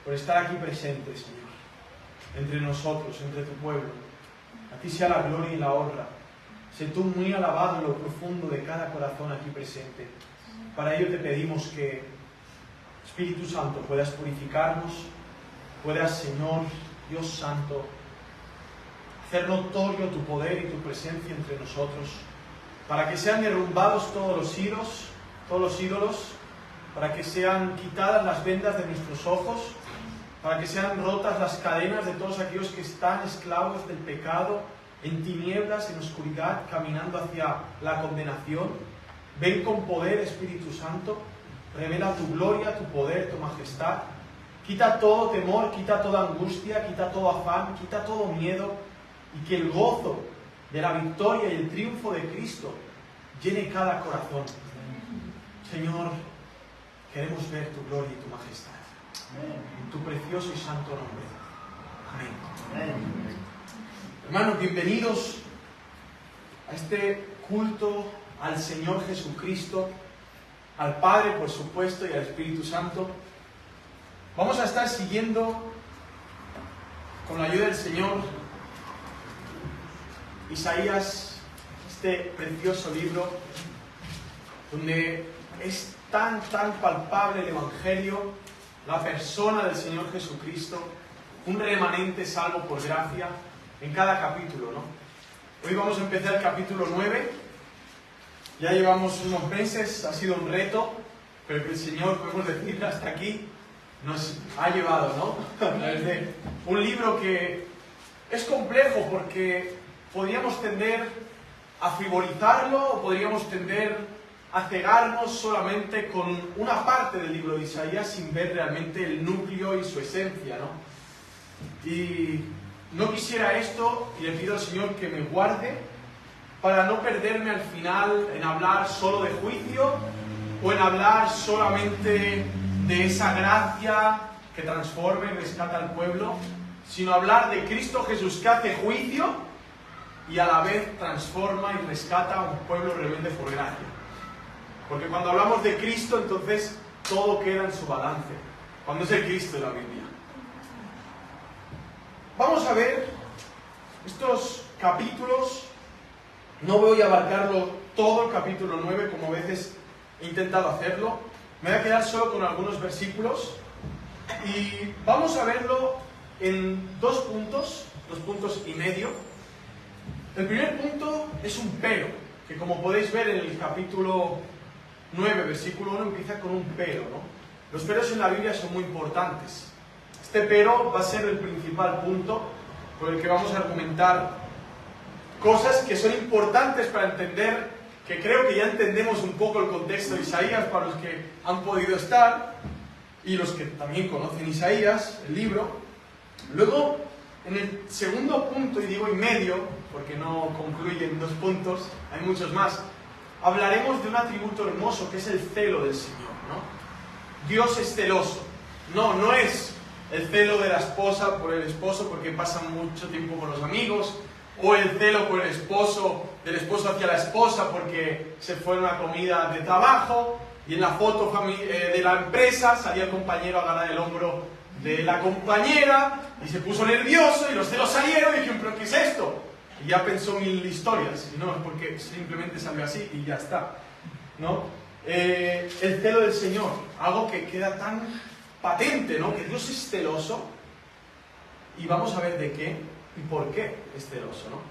por estar aquí presente, Señor, entre nosotros, entre tu pueblo. A ti sea la gloria y la honra. Sé tú muy alabado en lo profundo de cada corazón aquí presente. Para ello te pedimos que, Espíritu Santo, puedas purificarnos, puedas, Señor, Dios Santo, hacer notorio tu poder y tu presencia entre nosotros, para que sean derrumbados todos los ídolos, para que sean quitadas las vendas de nuestros ojos, para que sean rotas las cadenas de todos aquellos que están esclavos del pecado, en tinieblas, en oscuridad, caminando hacia la condenación. Ven con poder, Espíritu Santo, revela tu gloria, tu poder, tu majestad. Quita todo temor, quita toda angustia, quita todo afán, quita todo miedo, y que el gozo de la victoria y el triunfo de Cristo llene cada corazón. Señor, queremos ver tu gloria y tu majestad. En tu precioso y santo nombre. Amén. Hermanos, bienvenidos a este culto al Señor Jesucristo, al Padre, por supuesto, y al Espíritu Santo. Vamos a estar siguiendo, con la ayuda del Señor, Isaías, este precioso libro, donde es tan palpable el Evangelio, la persona del Señor Jesucristo, un remanente salvo por gracia en cada capítulo, ¿no? Hoy vamos a empezar el capítulo 9. Ya llevamos unos meses, ha sido un reto, pero que el Señor, podemos decir, hasta aquí nos ha llevado, ¿no? A través de un libro que es complejo porque podríamos tender a frivolizarlo o podríamos tender a cegarnos solamente con una parte del libro de Isaías sin ver realmente el núcleo y su esencia, ¿no? Y no quisiera esto, y le pido al Señor que me guarde para no perderme al final en hablar solo de juicio o en hablar solamente de esa gracia que transforma y rescata al pueblo, sino hablar de Cristo Jesús que hace juicio y a la vez transforma y rescata a un pueblo rebelde por gracia. Porque cuando hablamos de Cristo, entonces todo queda en su balance, cuando es el Cristo de la Biblia. Vamos a ver estos capítulos. No voy a abarcarlo todo el capítulo 9, como a veces he intentado hacerlo. Me voy a quedar solo con algunos versículos. Y vamos a verlo en 2 puntos y medio. El primer punto es un pero, que como podéis ver en el capítulo 9, versículo 1, empieza con un pero, ¿no? Los peros en la Biblia son muy importantes. Este pero va a ser el principal punto por el que vamos a argumentar cosas que son importantes para entender, que creo que ya entendemos un poco el contexto de Isaías para los que han podido estar y los que también conocen Isaías, el libro. Luego, en el segundo punto, y digo y medio, porque no concluye en 2 puntos, hay muchos más, hablaremos de un atributo hermoso que es el celo del Señor, ¿no? Dios es celoso. No es el celo de la esposa por el esposo porque pasan mucho tiempo con los amigos, o el celo por el esposo, del esposo hacia la esposa porque se fue a una comida de trabajo y en la foto de la empresa salía el compañero a agarrar el hombro de la compañera y se puso nervioso y los celos salieron y dijeron, ¿pero qué es esto? Y ya pensó 1000 historias, y no, es porque simplemente salió así y ya está, ¿no? El celo del Señor, algo que queda tan patente, ¿no? Que Dios es celoso, y vamos a ver de qué y por qué es celoso, ¿no?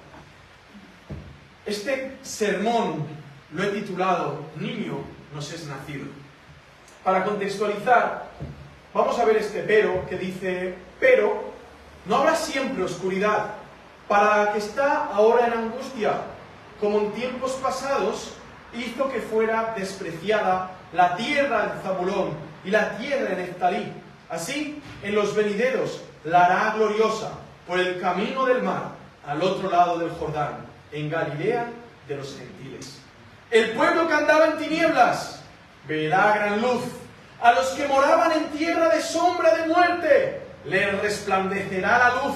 Este sermón lo he titulado Niño nos es nacido. Para contextualizar, vamos a ver este pero que dice, pero no habrá siempre oscuridad para la que está ahora en angustia, como en tiempos pasados hizo que fuera despreciada la tierra de Zabulón y la tierra de Neftalí. Así, en los venideros la hará gloriosa por el camino del mar, al otro lado del Jordán, en Galilea de los gentiles. El pueblo que andaba en tinieblas verá gran luz. A los que moraban en tierra de sombra de muerte, les resplandecerá la luz.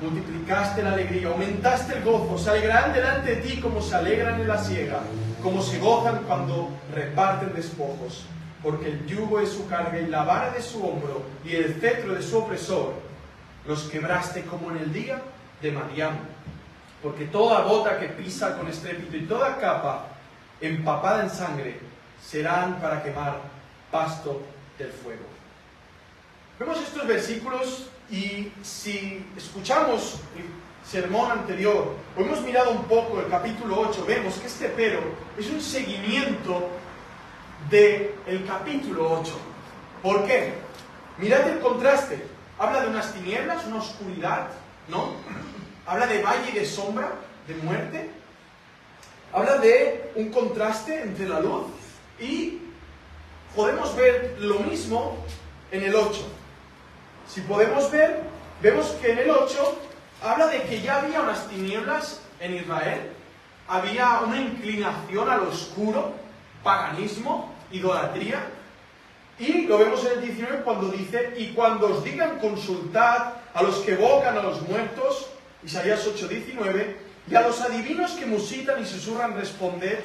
Multiplicaste la alegría, aumentaste el gozo, se alegrarán delante de ti como se alegran en la siega, como se gozan cuando reparten despojos. porque el yugo de su carga y la vara de su hombro y el cetro de su opresor los quebraste como en el día de Madián. Porque toda bota que pisa con estrépito y toda capa empapada en sangre serán para quemar pasto del fuego. Vemos estos versículos y si escuchamos el sermón anterior o hemos mirado un poco el capítulo 8, vemos que este pero es un seguimiento del capítulo 8. ¿Por qué? Mirad el contraste. Habla de unas tinieblas, una oscuridad, ¿no? Habla de valle y de sombra, de muerte. Habla de un contraste entre la luz y podemos ver lo mismo en el 8. Si podemos ver, vemos que en el 8 habla de que ya había unas tinieblas en Israel, había una inclinación a lo oscuro, paganismo, idolatría, y lo vemos en el 19 cuando dice, y cuando os digan consultad a los que evocan a los muertos, Isaías 8:19, y a los adivinos que musitan y susurran responded,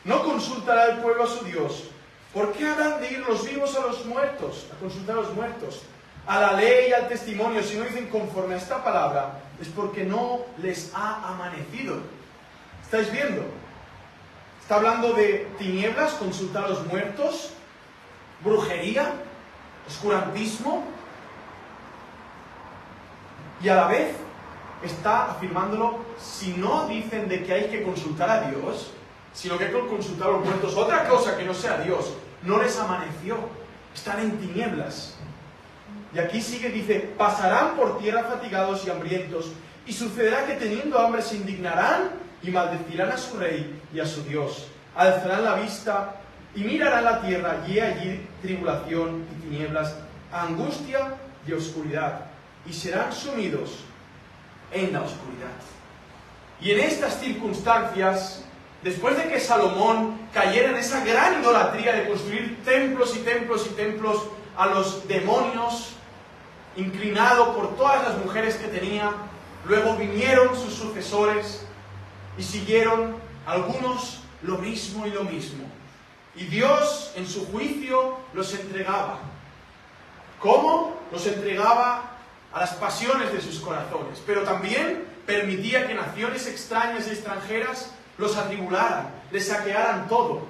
no consultará el pueblo a su Dios. ¿Por qué habrán de ir los vivos a los muertos, a consultar a los muertos? A la ley y al testimonio, si no dicen conforme a esta palabra, es porque no les ha amanecido. ¿Estáis viendo? Está hablando de tinieblas, consultar a los muertos, brujería, oscurantismo, y a la vez está afirmándolo, si no dicen de que hay que consultar a Dios, sino que hay que consultar a los muertos, otra cosa que no sea Dios, no les amaneció, están en tinieblas. Y aquí sigue, dice, pasarán por tierra fatigados y hambrientos, y sucederá que teniendo hambre se indignarán y maldecirán a su rey y a su Dios. Alzarán la vista y mirarán la tierra, y he allí tribulación y tinieblas, angustia y oscuridad, y serán sumidos en la oscuridad. Y en estas circunstancias, después de que Salomón cayera en esa gran idolatría de construir templos y templos y templos a los demonios, inclinado por todas las mujeres que tenía, luego vinieron sus sucesores y siguieron algunos lo mismo y lo mismo. Y Dios, en su juicio, los entregaba. ¿Cómo? Los entregaba a las pasiones de sus corazones, pero también permitía que naciones extrañas y extranjeras los atribularan, les saquearan todo.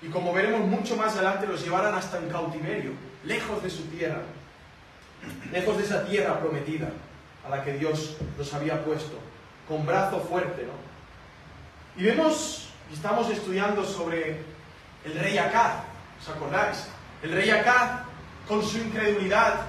Y como veremos mucho más adelante, los llevaran hasta en cautiverio, lejos de su tierra, lejos de esa tierra prometida a la que Dios los había puesto, con brazo fuerte, ¿no? Y vemos, y estamos estudiando sobre el rey Acaz, ¿os acordáis? El rey Acaz, con su incredulidad,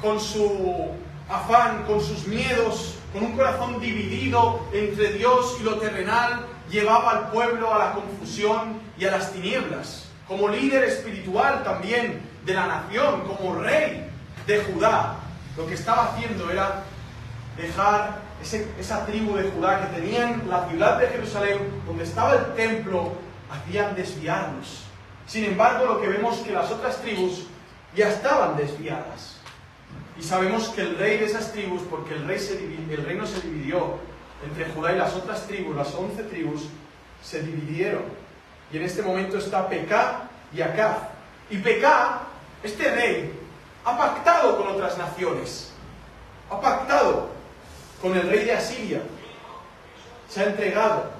con su afán, con sus miedos, con un corazón dividido entre Dios y lo terrenal, llevaba al pueblo a la confusión y a las tinieblas. Como líder espiritual también de la nación, como rey de Judá, lo que estaba haciendo era dejar esa tribu de Judá que tenían la ciudad de Jerusalén, donde estaba el templo, hacían desviarlos. Sin embargo, lo que vemos es que las otras tribus ya estaban desviadas. Y sabemos que el rey de esas tribus, porque el reino se dividió entre Judá y las otras tribus, las 11 tribus, se dividieron. Y en este momento está Pekah y Acaz. Y Pekah, este rey, ha pactado con otras naciones. Ha pactado con el rey de Asiria. Se ha entregado.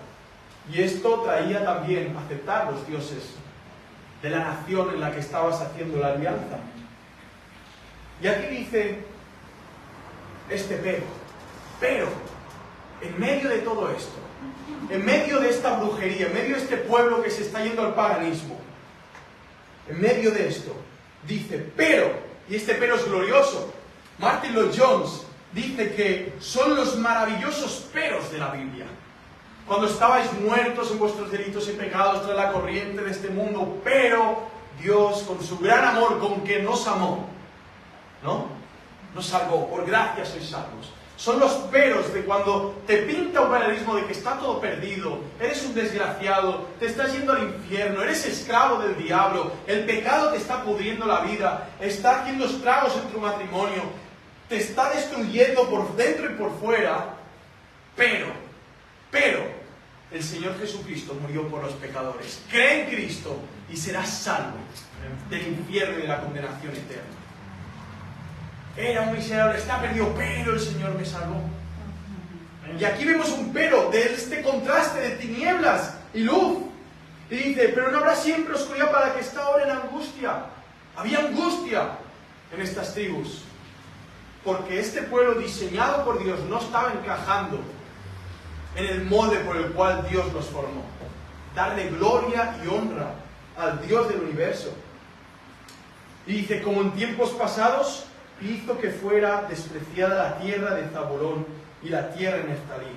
Y esto traía también aceptar los dioses de la nación en la que estabas haciendo la alianza. Y aquí dice este pero, en medio de todo esto, en medio de esta brujería, en medio de este pueblo que se está yendo al paganismo, en medio de esto, dice, pero, y este pero es glorioso. Martin Lloyd-Jones dice que son los maravillosos peros de la Biblia. Cuando estabais muertos en vuestros delitos y pecados tras la corriente de este mundo, pero Dios, con su gran amor con que nos amó, ¿no? Nos salvó, por gracia sois salvos. Son los peros de cuando te pinta un paralelismo de que está todo perdido, eres un desgraciado, te estás yendo al infierno, eres esclavo del diablo, el pecado te está pudriendo la vida, está haciendo estragos en tu matrimonio, te está destruyendo por dentro y por fuera, pero, el el Señor Jesucristo murió por los pecadores. Cree en Cristo y serás salvo del infierno y de la condenación eterna. Era un miserable, está perdido, pero el Señor me salvó. Y aquí vemos un pero de este contraste de tinieblas y luz. Y dice, pero no habrá siempre oscuridad para que está ahora en angustia. Había angustia en estas tribus, porque este pueblo diseñado por Dios no estaba encajando en el molde por el cual Dios los formó. Darle gloria y honra al Dios del universo. Y dice, como en tiempos pasados, hizo que fuera despreciada la tierra de Zabulón y la tierra de Neftalí.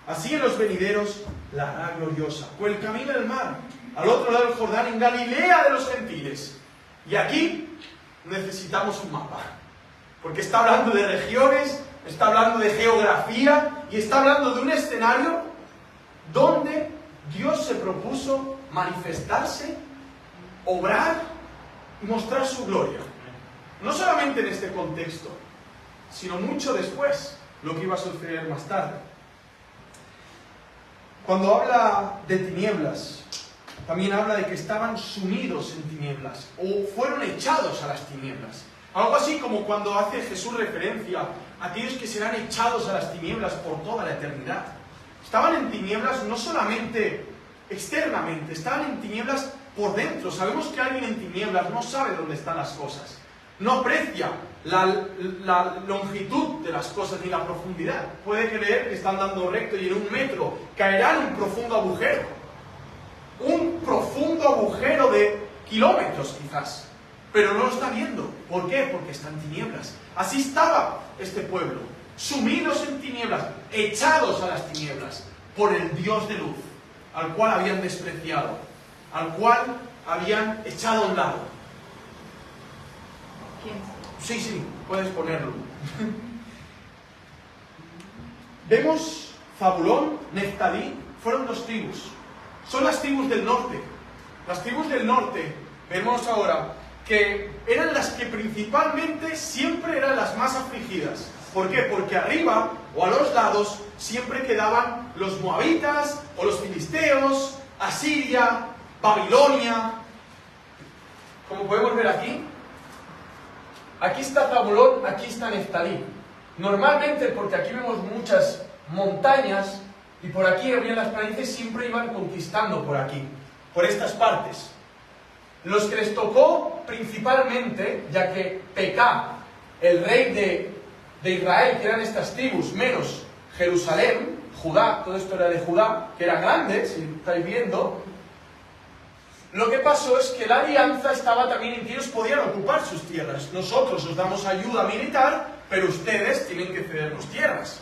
Así en los venideros la hará gloriosa, por el camino del mar, al otro lado del Jordán, en Galilea de los gentiles. Y aquí necesitamos un mapa, porque está hablando de regiones, está hablando de geografía y está hablando de un escenario donde Dios se propuso manifestarse, obrar y mostrar su gloria. No solamente en este contexto, sino mucho después, lo que iba a suceder más tarde. Cuando habla de tinieblas, también habla de que estaban sumidos en tinieblas o fueron echados a las tinieblas. Algo así como cuando hace Jesús referencia a aquellos que serán echados a las tinieblas por toda la eternidad. Estaban en tinieblas no solamente externamente, estaban en tinieblas por dentro. Sabemos que alguien en tinieblas no sabe dónde están las cosas, no aprecia la longitud de las cosas ni la profundidad. Puede creer que está andando recto y en 1 metro caerá en un profundo agujero. Un profundo agujero de kilómetros quizás. Pero no lo está viendo. ¿Por qué? Porque está en tinieblas. Así estaba este pueblo, sumidos en tinieblas, echados a las tinieblas por el Dios de luz, al cual habían despreciado, al cual habían echado a un lado. Sí, puedes ponerlo. Vemos Zabulón, Neftalí, fueron 2 tribus. Son las tribus del norte. Las tribus del norte, vemos ahora, que eran las que principalmente siempre eran las más afligidas. ¿Por qué? Porque arriba o a los lados siempre quedaban los moabitas o los filisteos, Asiria, Babilonia. Como podemos ver aquí, aquí está Zabulón, aquí está Neftalí. Normalmente, porque aquí vemos muchas montañas y por aquí había las planicies, siempre iban conquistando por aquí, por estas partes. Los que les tocó principalmente, ya que Pekah, el rey de Israel, que eran estas tribus, menos Jerusalén, Judá, todo esto era de Judá, que era grande, si estáis viendo, lo que pasó es que la alianza estaba también en que ellos podían ocupar sus tierras. Nosotros os damos ayuda militar, pero ustedes tienen que cedernos tierras.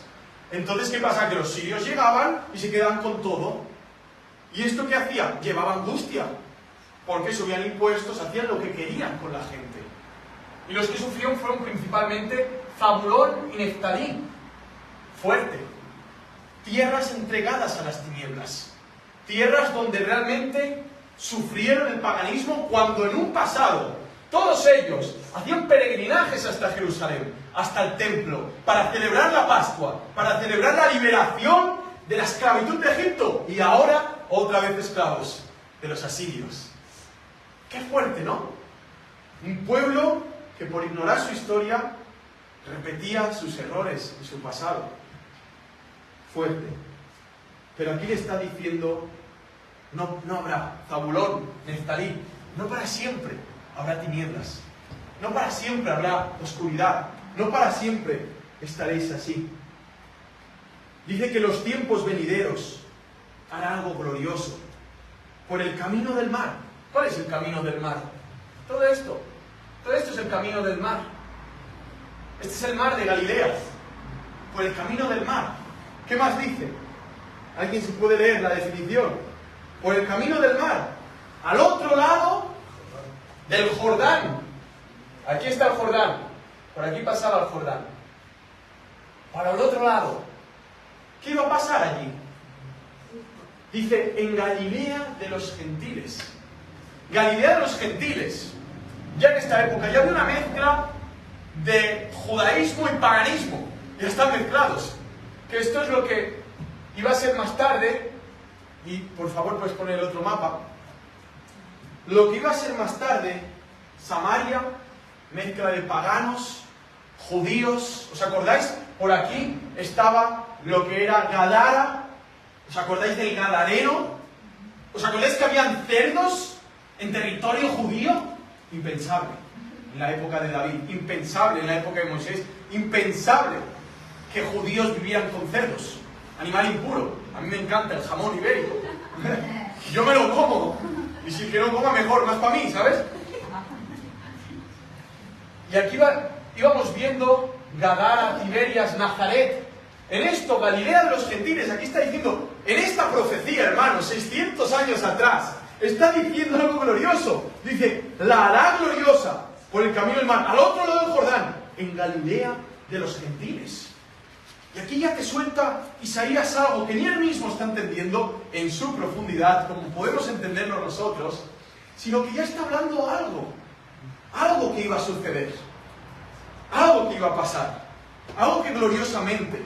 Entonces, ¿qué pasa? Que los sirios llegaban y se quedaban con todo. ¿Y esto qué hacía? Llevaba angustia, porque subían impuestos, hacían lo que querían con la gente. Y los que sufrieron fueron principalmente Zabulón y Neftalí. Fuerte. Tierras entregadas a las tinieblas. Tierras donde realmente sufrieron el paganismo, cuando en un pasado todos ellos hacían peregrinajes hasta Jerusalén, hasta el templo, para celebrar la Pascua, para celebrar la liberación de la esclavitud de Egipto, y ahora otra vez esclavos de los asirios. Qué fuerte, ¿no? Un pueblo que por ignorar su historia repetía sus errores y su pasado. Fuerte. Pero aquí le está diciendo, no habrá Zabulón, Neftalí, no para siempre habrá tinieblas, no para siempre habrá oscuridad, no para siempre estaréis así. Dice que los tiempos venideros hará algo glorioso por el camino del mar. ¿Cuál es el camino del mar? Todo esto es el camino del mar. Este es el mar de Galilea, por el camino del mar. ¿Qué más dice? ¿Alguien se puede leer la definición? Por el camino del mar, al otro lado del Jordán. Aquí está el Jordán, por aquí pasaba el Jordán. Para el otro lado, ¿qué iba a pasar allí? Dice, en Galilea de los gentiles. Galilea de los gentiles. Ya en esta época ya había una mezcla de judaísmo y paganismo. Ya están mezclados. Que esto es lo que iba a ser más tarde y por favor puedes poner el otro mapa, lo que iba a ser más tarde, Samaria, mezcla de paganos, judíos, ¿os acordáis? Por aquí estaba lo que era Gadara, ¿os acordáis del Gadareno? ¿Os acordáis que habían cerdos en territorio judío? Impensable en la época de David, impensable en la época de Moisés, impensable que judíos vivieran con cerdos, animal impuro. A mí me encanta el jamón ibérico, yo me lo como, y si que no coma mejor, más para mí, ¿sabes? Y aquí íbamos viendo Gadara, Tiberias, Nazaret. En esto, Galilea de los gentiles, aquí está diciendo, en esta profecía, hermanos, 600 años atrás, está diciendo algo glorioso. Dice, la hará gloriosa por el camino del mar, al otro lado del Jordán, en Galilea de los gentiles. Y aquí ya te suelta Isaías algo que ni él mismo está entendiendo en su profundidad, como podemos entenderlo nosotros, sino que ya está hablando algo que iba a suceder, algo que iba a pasar, algo que gloriosamente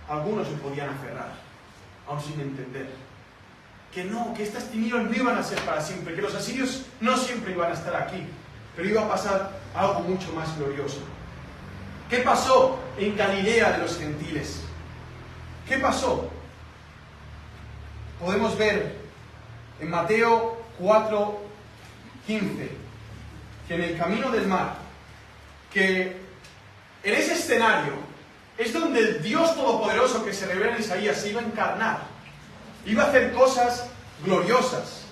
algunos se podían aferrar, aún sin entender que estas tinieblas no iban a ser para siempre, que los asirios no siempre iban a estar aquí, pero iba a pasar algo mucho más glorioso. ¿Qué pasó en Galilea de los gentiles? ¿Qué pasó? Podemos ver en Mateo 4:15 que en el camino del mar, que en ese escenario es donde el Dios Todopoderoso que se revela en Isaías se iba a encarnar, iba a hacer cosas gloriosas,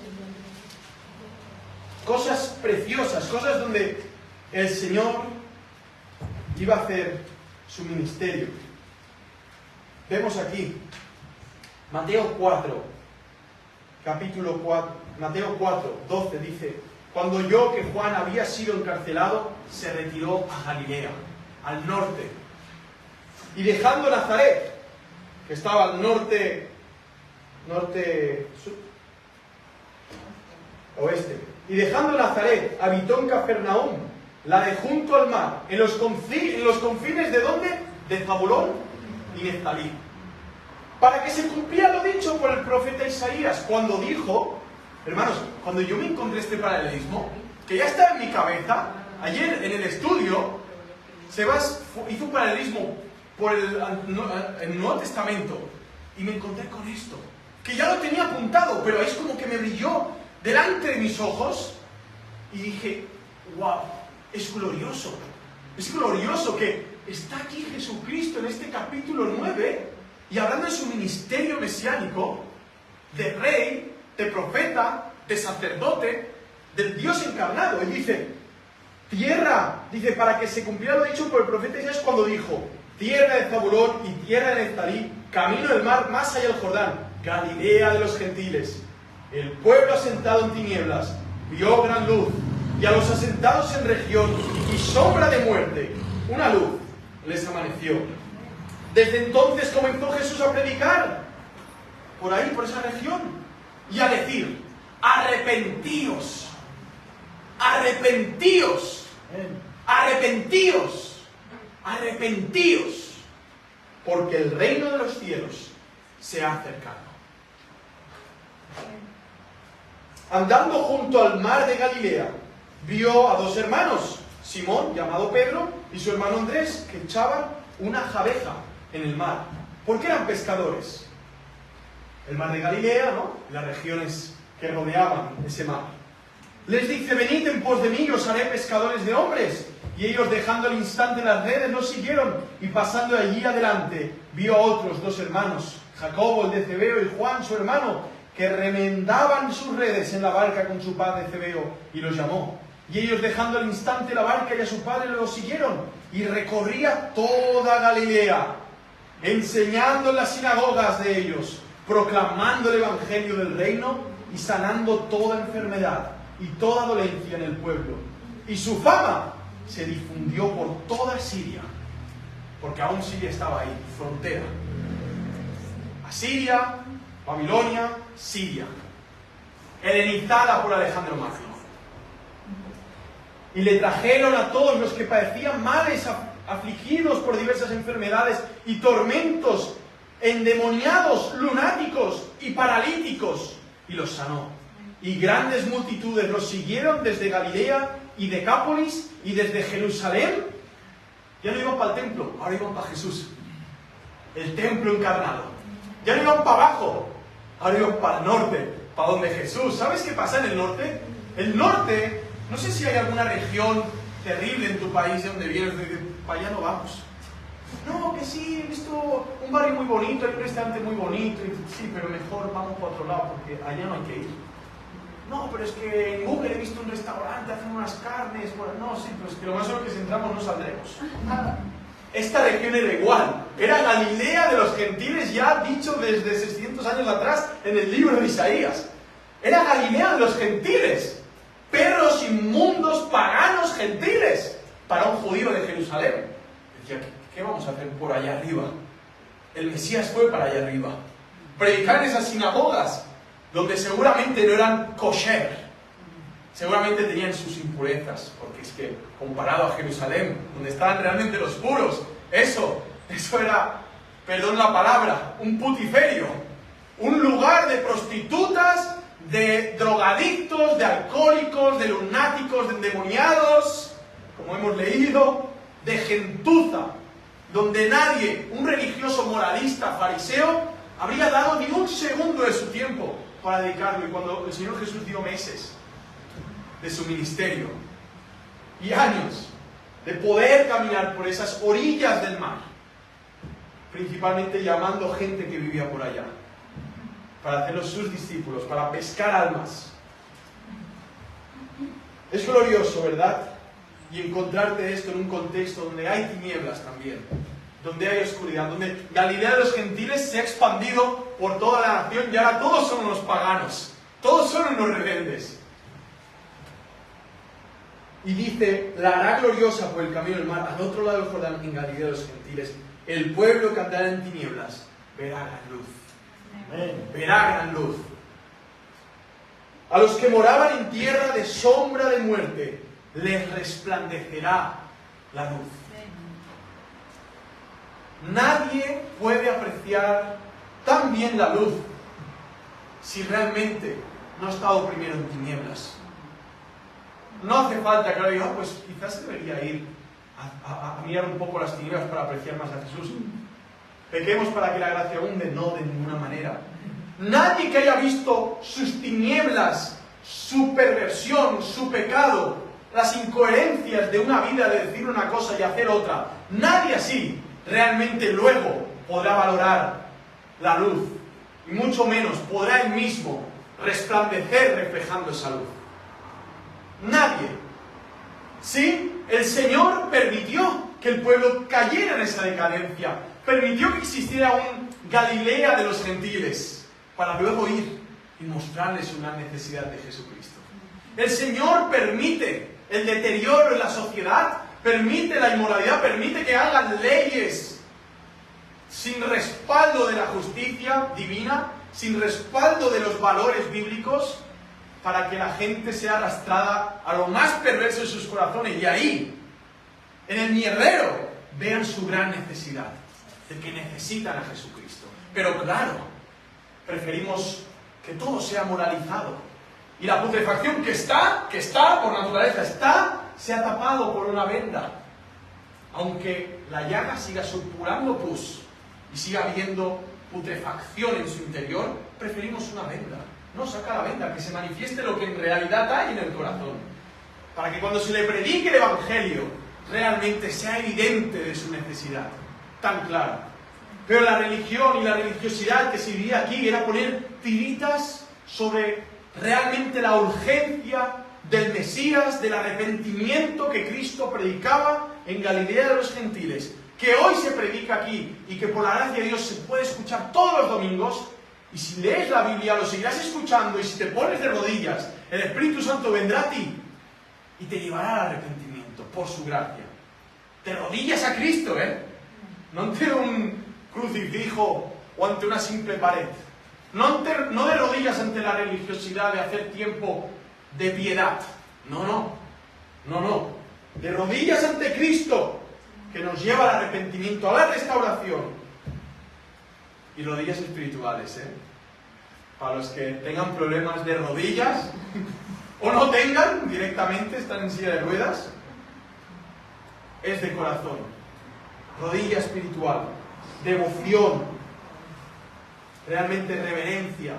cosas preciosas, cosas donde el Señor iba a hacer su ministerio. Vemos aquí Mateo 4, capítulo 4, Mateo 4, 12 dice: cuando oyó que Juan había sido encarcelado, se retiró a Galilea, al norte, y dejando Nazaret, que estaba al norte, oeste, y dejando Nazaret, habitó en Capernaum, la de junto al mar, en los confines ¿de dónde? De Zabulón y Neftalí, para que se cumpliera lo dicho por el profeta Isaías, cuando dijo, hermanos, cuando yo me encontré este paralelismo, que ya está en mi cabeza, ayer en el estudio, Sebas hizo un paralelismo por el Nuevo Testamento, y me encontré con esto, que ya lo tenía apuntado, pero es como que me brilló delante de mis ojos, y dije, wow, es glorioso que está aquí Jesucristo en este capítulo 9, y hablando de su ministerio mesiánico, de rey, de profeta, de sacerdote, del Dios encarnado. Y dice, para que se cumpliera lo dicho por el profeta Isaías cuando dijo, tierra de Zabulón y tierra de Neftalí, camino del mar más allá del Jordán, Galilea de los gentiles. El pueblo asentado en tinieblas vio gran luz, y a los asentados en región y sombra de muerte, una luz les amaneció. Desde entonces comenzó Jesús a predicar por ahí, por esa región, y a decir, arrepentíos, arrepentíos, arrepentíos, arrepentíos, porque el reino de los cielos se ha acercado. Andando junto al mar de Galilea, vio a dos hermanos, Simón, llamado Pedro, y su hermano Andrés, que echaban una jabeja en el mar, porque eran pescadores. El mar de Galilea, ¿no? Las regiones que rodeaban ese mar. Les dice, venid en pos de mí, y os haré pescadores de hombres. Y ellos, dejando al instante las redes, lo siguieron, y pasando allí adelante, vio a otros dos hermanos, Jacobo el de Zebeo y Juan su hermano, que remendaban sus redes en la barca con su padre Zebeo, y los llamó. Y ellos, dejando al instante la barca y a su padre, lo siguieron, y recorría toda Galilea, enseñando en las sinagogas de ellos, proclamando el evangelio del reino y sanando toda enfermedad y toda dolencia en el pueblo. Y su fama se difundió por toda Siria, porque aún Siria estaba ahí, frontera. Asiria, Babilonia, Siria, helenizada por Alejandro Magno. Y le trajeron a todos los que padecían males, afligidos por diversas enfermedades y tormentos, endemoniados, lunáticos y paralíticos, y los sanó. Y grandes multitudes los siguieron desde Galilea y Decápolis y desde Jerusalén. Ya no iban para el templo, ahora iban para Jesús. El templo encarnado. Ya no iban para abajo, ahora iban para el norte, para donde Jesús. ¿Sabes qué pasa en el norte? El norte, no sé si hay alguna región terrible en tu país de donde vienes, de para allá no vamos. No, que sí, he visto un barrio muy bonito, hay un restaurante muy bonito, y sí, pero mejor vamos para otro lado porque allá no hay que ir. No, pero es que en Google he visto un restaurante, hacen unas carnes, bueno, no, sí, pero es que lo más seguro es que si entramos no saldremos. Esta región era igual, era Galilea de los gentiles, ya dicho desde 600 años atrás en el libro de Isaías. Era Galilea de los gentiles, perros inmundos, paganos, gentiles, para un judío de Jerusalén. Decía, ¿qué vamos a hacer por allá arriba? El Mesías fue para allá arriba. Predicar en esas sinagogas, donde seguramente no eran kosher, seguramente tenían sus impurezas, porque es que comparado a Jerusalén, donde estaban realmente los puros, eso era, perdón la palabra, un putiferio, un lugar de prostitutas, de drogadictos, de alcohólicos, de lunáticos, de endemoniados, como hemos leído, de gentuza, donde nadie, un religioso moralista fariseo, habría dado ni un segundo de su tiempo para dedicarlo. Y cuando el Señor Jesús dio meses de su ministerio y años de poder caminar por esas orillas del mar, principalmente llamando gente que vivía por allá, para hacerlos sus discípulos, para pescar almas. Es glorioso, ¿verdad? Y encontrarte esto en un contexto donde hay tinieblas también, donde hay oscuridad, donde Galilea de los gentiles se ha expandido por toda la nación y ahora todos son unos paganos, todos son unos rebeldes. Y dice, la hará gloriosa por el camino del mar, al otro lado del Jordán, en Galilea de los gentiles. El pueblo que andará en tinieblas verá gran luz. Amén. Verá gran luz. A los que moraban en tierra de sombra de muerte, les resplandecerá la luz. Nadie puede apreciar tan bien la luz si realmente no ha estado primero en tinieblas. No hace falta que ahora diga, pues quizás debería ir a mirar un poco las tinieblas para apreciar más a Jesús. Pequemos para que la gracia abunde, no de ninguna manera. Nadie que haya visto sus tinieblas, su perversión, su pecado, las incoherencias de una vida de decir una cosa y hacer otra, nadie así realmente luego podrá valorar la luz, y mucho menos podrá él mismo resplandecer reflejando esa luz. Nadie. Sí, el Señor permitió que el pueblo cayera en esa decadencia, permitió que existiera un Galilea de los gentiles, para luego ir y mostrarles una necesidad de Jesucristo. El Señor permite el deterioro en la sociedad, permite la inmoralidad, permite que hagan leyes sin respaldo de la justicia divina, sin respaldo de los valores bíblicos, para que la gente sea arrastrada a lo más perverso de sus corazones. Y ahí, en el mierdero, vean su gran necesidad, de que necesitan a Jesucristo. Pero claro, preferimos que todo sea moralizado. Y la putrefacción que está por naturaleza, se ha tapado por una venda. Aunque la llaga siga supurando pus y siga habiendo putrefacción en su interior, preferimos una venda. No, saca la venda, que se manifieste lo que en realidad hay en el corazón. Para que cuando se le predique el Evangelio, realmente sea evidente de su necesidad. Tan clara. Pero la religión y la religiosidad que se vivía aquí era poner tiritas sobre realmente la urgencia del Mesías, del arrepentimiento que Cristo predicaba en Galilea de los gentiles, que hoy se predica aquí y que por la gracia de Dios se puede escuchar todos los domingos. Y si lees la Biblia, lo seguirás escuchando, y si te pones de rodillas, el Espíritu Santo vendrá a ti y te llevará al arrepentimiento por su gracia. Te rodillas a Cristo, no ante un crucifijo o ante una simple pared. No de rodillas ante la religiosidad de hacer tiempo de piedad. No. De rodillas ante Cristo, que nos lleva al arrepentimiento, a la restauración. Y rodillas espirituales, ¿eh? Para los que tengan problemas de rodillas, o no tengan directamente, están en silla de ruedas, es de corazón. Rodilla espiritual, devoción, realmente reverencia,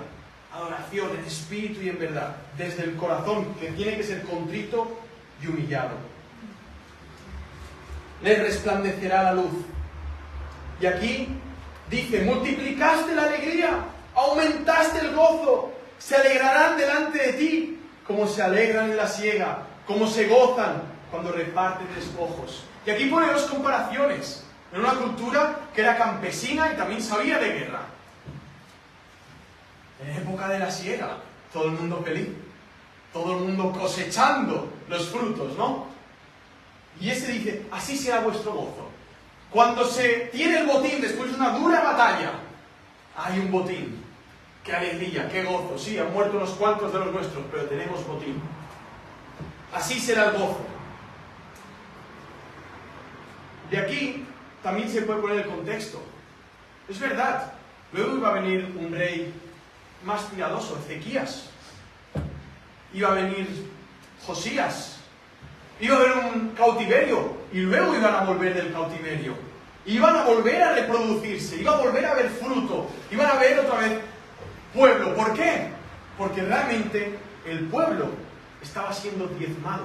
adoración en espíritu y en verdad, desde el corazón, que tiene que ser contrito y humillado. Les resplandecerá la luz. Y aquí dice, multiplicaste la alegría, aumentaste el gozo, se alegrarán delante de ti, como se alegran en la siega, como se gozan cuando reparten despojos. Y aquí pone dos comparaciones, en una cultura que era campesina y también sabía de guerra. En época de la siega, todo el mundo feliz, todo el mundo cosechando los frutos, ¿no? Y ese dice, así será vuestro gozo. Cuando se tiene el botín después de una dura batalla, hay un botín. ¡Qué alegría, qué gozo! Sí, han muerto unos cuantos de los nuestros, pero tenemos botín. Así será el gozo. De aquí también se puede poner el contexto. Es verdad, luego iba a venir un rey más piadoso, Ezequías. Iba a venir Josías. Iba a haber un cautiverio y luego iban a volver del cautiverio. Iban a volver a reproducirse, iba a volver a haber fruto, iban a ver otra vez pueblo. ¿Por qué? Porque realmente el pueblo estaba siendo diezmado.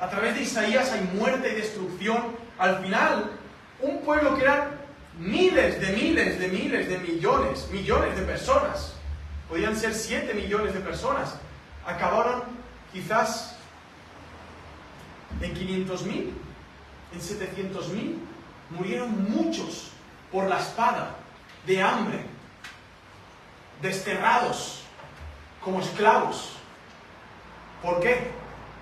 A través de Isaías hay muerte y destrucción. Al final, un pueblo que eran millones de personas, podían ser 7 millones de personas, acabaron quizás en 500.000, en 700.000, murieron muchos por la espada, de hambre, desterrados, como esclavos. ¿Por qué?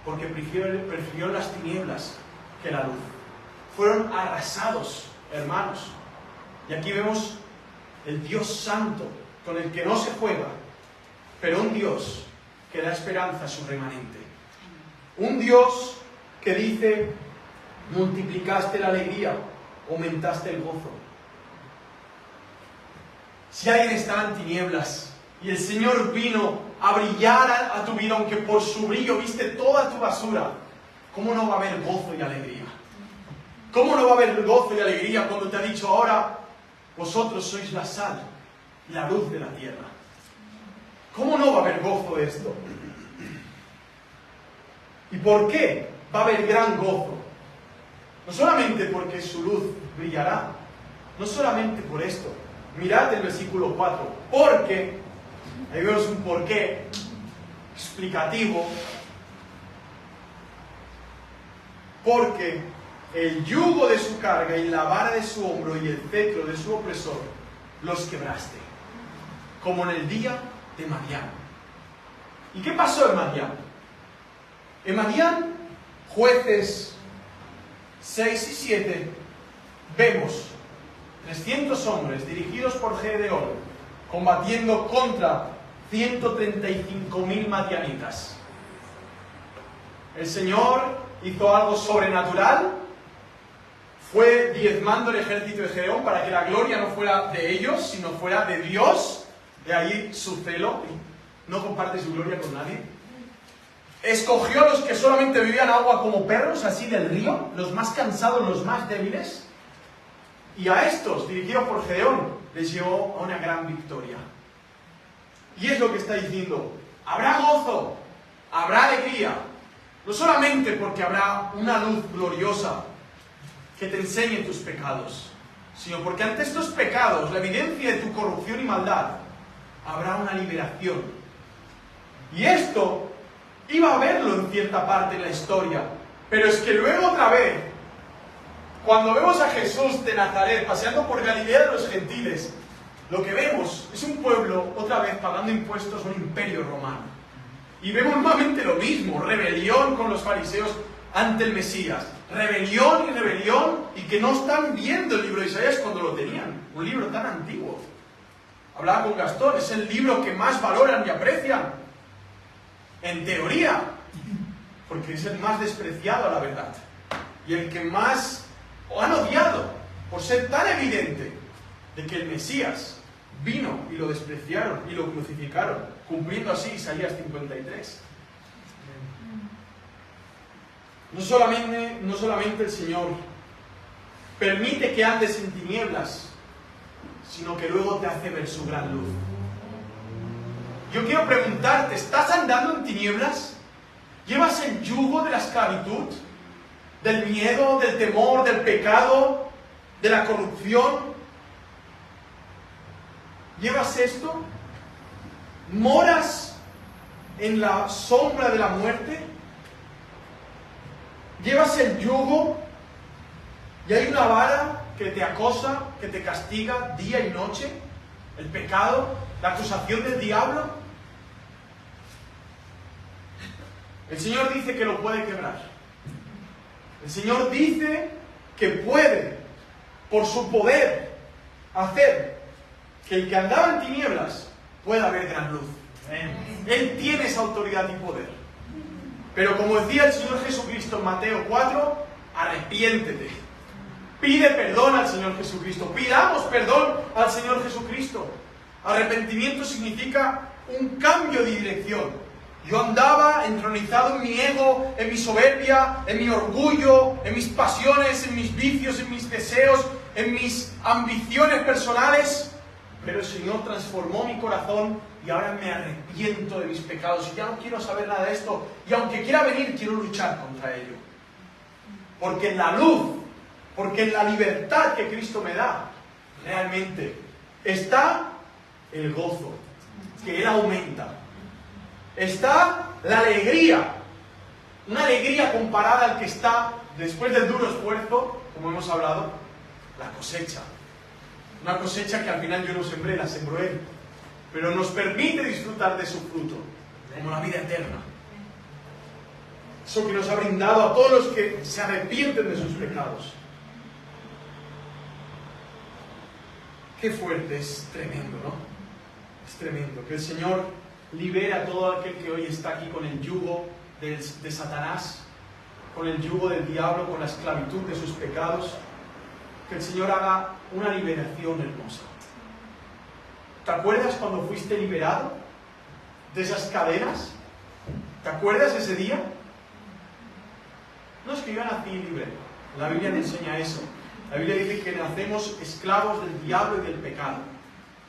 Porque prefirieron las tinieblas que la luz. Fueron arrasados, hermanos. Y aquí vemos el Dios santo, con el que no se juega, pero un Dios que da esperanza a su remanente. Un Dios que dice, multiplicaste la alegría, aumentaste el gozo. Si alguien está en tinieblas y el Señor vino a brillar a tu vida, aunque por su brillo viste toda tu basura, ¿cómo no va a haber gozo y alegría? ¿Cómo no va a haber gozo y alegría cuando te ha dicho ahora, vosotros sois la sal y la luz de la tierra? ¿Cómo no va a haber gozo de esto? ¿Y por qué va a haber gran gozo? No solamente porque su luz brillará, no solamente por esto. Mirad el versículo 4. Porque, ahí vemos un porqué explicativo. Porque el yugo de su carga y la vara de su hombro y el cetro de su opresor los quebraste, como en el día de Madián. ¿Y qué pasó en Madián? En Madián, Jueces 6 y 7, vemos 300 hombres dirigidos por Gedeón combatiendo contra 135.000 madianitas. El Señor hizo algo sobrenatural, fue diezmando el ejército de Gedeón para que la gloria no fuera de ellos, sino fuera de Dios. De ahí su celo, no comparte su gloria con nadie. Escogió a los que solamente bebían agua como perros, así del río, los más cansados, los más débiles. Y a estos, dirigidos por Gedeón, les llevó a una gran victoria. Y es lo que está diciendo. Habrá gozo, habrá alegría. No solamente porque habrá una luz gloriosa que te enseñe tus pecados, sino porque ante estos pecados, la evidencia de tu corrupción y maldad, habrá una liberación. Y esto iba a verlo en cierta parte de la historia, pero es que luego otra vez, cuando vemos a Jesús de Nazaret paseando por Galilea de los gentiles, lo que vemos es un pueblo otra vez pagando impuestos a un imperio romano. Y vemos nuevamente lo mismo, rebelión con los fariseos ante el Mesías. Rebelión y rebelión, y que no están viendo el libro de Isaías cuando lo tenían, un libro tan antiguo. Hablaba con Gastón, es el libro que más valoran y aprecian, en teoría, porque es el más despreciado a la verdad, y el que más han odiado, por ser tan evidente de que el Mesías vino y lo despreciaron y lo crucificaron, cumpliendo así Isaías 53. No solamente el Señor permite que andes en tinieblas, sino que luego te hace ver su gran luz. Yo quiero preguntarte, ¿estás andando en tinieblas? ¿Llevas el yugo de la esclavitud? ¿Del miedo, del temor, del pecado, de la corrupción? ¿Llevas esto? ¿Moras en la sombra de la muerte? ¿Llevas el yugo y hay una vara que te acosa, que te castiga día y noche? ¿El pecado? ¿La acusación del diablo? El Señor dice que lo puede quebrar. El Señor dice que puede, por su poder, hacer que el que andaba en tinieblas pueda ver gran luz. Él tiene esa autoridad y poder. Pero como decía el Señor Jesucristo en Mateo 4, arrepiéntete. Pide perdón al Señor Jesucristo. Pidamos perdón al Señor Jesucristo. Arrepentimiento significa un cambio de dirección. Yo andaba entronizado en mi ego, en mi soberbia, en mi orgullo, en mis pasiones, en mis vicios, en mis deseos, en mis ambiciones personales. Pero el Señor transformó mi corazón y ahora me arrepiento de mis pecados y ya no quiero saber nada de esto. Y aunque quiera venir, quiero luchar contra ello. Porque en la luz, porque en la libertad que Cristo me da, realmente está el gozo, que Él aumenta. Está la alegría, una alegría comparada al que está, después del duro esfuerzo, como hemos hablado, la cosecha. Una cosecha que al final yo no sembré, la sembró Él. Pero nos permite disfrutar de su fruto, como la vida eterna. Eso que nos ha brindado a todos los que se arrepienten de sus pecados. Qué fuerte, es tremendo, ¿no? Es tremendo. Que el Señor libere a todo aquel que hoy está aquí con el yugo de Satanás, con el yugo del diablo, con la esclavitud de sus pecados. Que el Señor haga una liberación hermosa. ¿Te acuerdas cuando fuiste liberado de esas cadenas? ¿Te acuerdas ese día? No es que yo nací libre. La Biblia me enseña eso. La Biblia dice que nacemos esclavos del diablo y del pecado.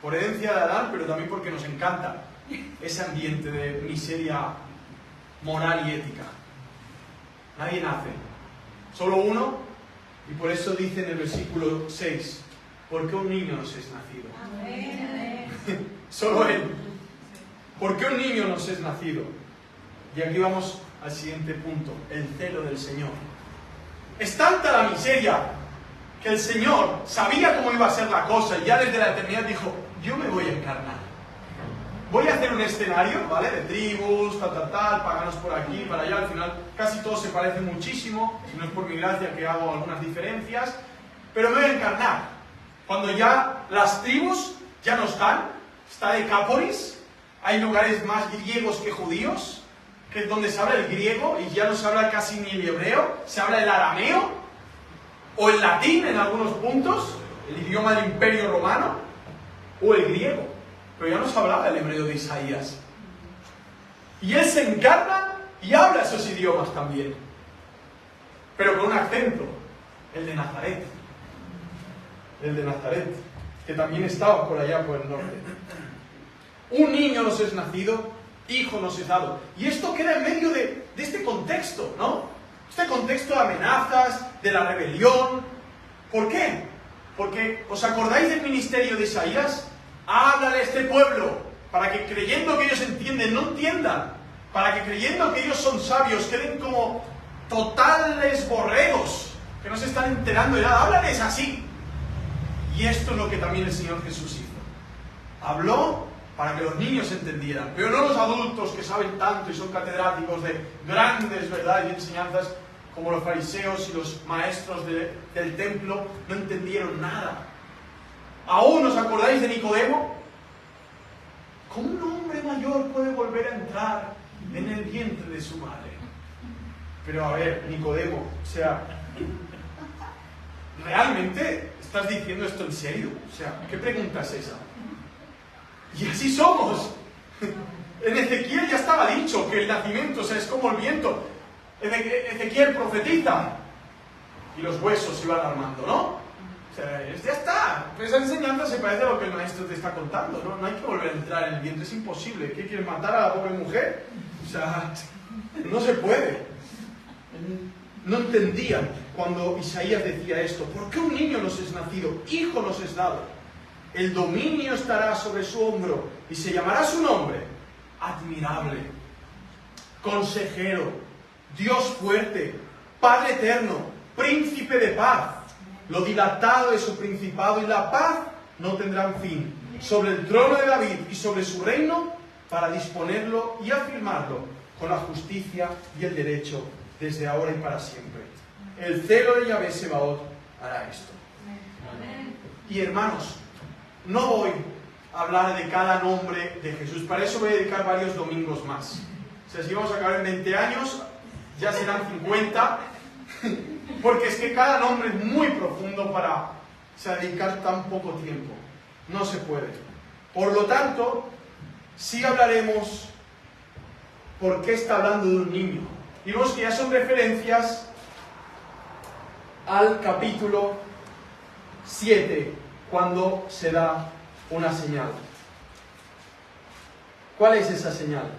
Por herencia de Adán, pero también porque nos encanta ese ambiente de miseria moral y ética. Nadie nace. Solo uno. Y por eso dice en el versículo 6, porque un niño nos es nacido. Solo Él. ¿Por qué un niño nos es nacido? Y aquí vamos al siguiente punto, el celo del Señor. Es tanta la miseria que el Señor sabía cómo iba a ser la cosa y ya desde la eternidad dijo, yo me voy a encarnar. Voy a hacer un escenario, ¿vale? De tribus, paganos por aquí, para allá. Al final casi todos se parecen muchísimo, si no es por mi gracia que hago algunas diferencias. Pero me voy a encarnar. Cuando ya las tribus ya no están, está Decápolis, hay lugares más griegos que judíos, que es donde se habla el griego y ya no se habla casi ni el hebreo, se habla el arameo o el latín en algunos puntos, el idioma del Imperio Romano, o el griego. Pero ya no se hablaba el hebreo de Isaías. Y Él se encarna y habla esos idiomas también. Pero con un acento, el de Nazaret. El de Nazaret, que también estaba por allá por el norte. Un niño nos es nacido, hijo nos es dado. Y esto queda en medio de este contexto, ¿no? Este contexto de amenazas, de la rebelión. ¿Por qué? Porque, ¿os acordáis del ministerio de Isaías? Háblale a este pueblo, para que creyendo que ellos entienden, no entiendan. Para que creyendo que ellos son sabios, queden como totales borregos, que no se están enterando de nada. Háblales así. Y esto es lo que también el Señor Jesús hizo. Habló para que los niños entendieran, pero no los adultos que saben tanto y son catedráticos de grandes verdades y enseñanzas, como los fariseos y los maestros del templo, no entendieron nada. ¿Aún os acordáis de Nicodemo? ¿Cómo un hombre mayor puede volver a entrar en el vientre de su madre? Pero a ver, Nicodemo, o sea, ¿realmente estás diciendo esto en serio? O sea, ¿qué pregunta es esa? Y así somos. En Ezequiel ya estaba dicho que el nacimiento, o sea, es como el viento. Ezequiel profetiza y los huesos se iban armando, ¿no? O sea, ya está. Esa enseñanza se parece a lo que el maestro te está contando, ¿no? No hay que volver a entrar en el vientre, es imposible. ¿Qué quieres matar a la pobre mujer? O sea, no se puede. No entendían cuando Isaías decía esto. ¿Por qué un niño nos es nacido? Hijo nos es dado. El dominio estará sobre su hombro y se llamará su nombre admirable, consejero, Dios fuerte, Padre eterno, príncipe de paz. Lo dilatado de su principado y la paz no tendrán fin. Sobre el trono de David y sobre su reino, para disponerlo y afirmarlo con la justicia y el derecho desde ahora y para siempre. El celo de Yahvé Sebaot hará esto. Y hermanos, no voy a hablar de cada nombre de Jesús. Para eso voy a dedicar varios domingos más. O sea, si vamos a acabar en 20 años, ya serán 50. Porque es que cada nombre es muy profundo para dedicar tan poco tiempo. No se puede. Por lo tanto, sí hablaremos por qué está hablando de un niño. Y vemos que ya son referencias al capítulo 7, cuando se da una señal. ¿Cuál es esa señal?